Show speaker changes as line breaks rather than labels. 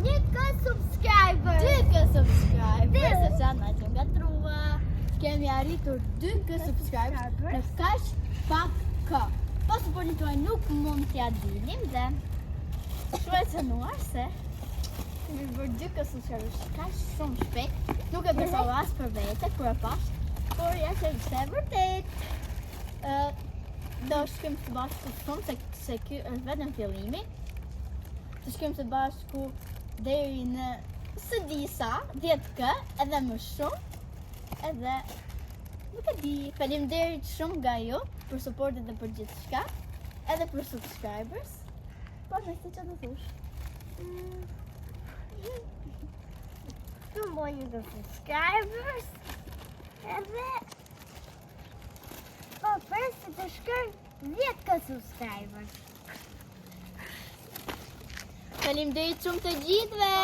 1K subscribers.
2K subscribers, se që na që nga trua. Kemi arritur 2K subscribers në kaq pak kohë. Po suportin tuaj nuk mund t'ja dinim dhe shkruaj të nuar se kemi bërë 2K subscribers kaq shumë shpejt. Nuk e besova as për vete kur e pash, por ja që ishte vërtet. Do shkojmë të bashku shumë se ky është vetëm fillimi. Të shkojmë të bashku deri në së disa 10K edhe më shumë. Edhe nuk e di, faleminderit shumë nga ju për suportin dhe për gjithçka, edhe për subscribers. Po nëse çfarë do thosh?
Të mbojnë të subscribers. Edhe po pres se të shkojnë 10K subscribers.
Faleminderit shumë të gjithëve.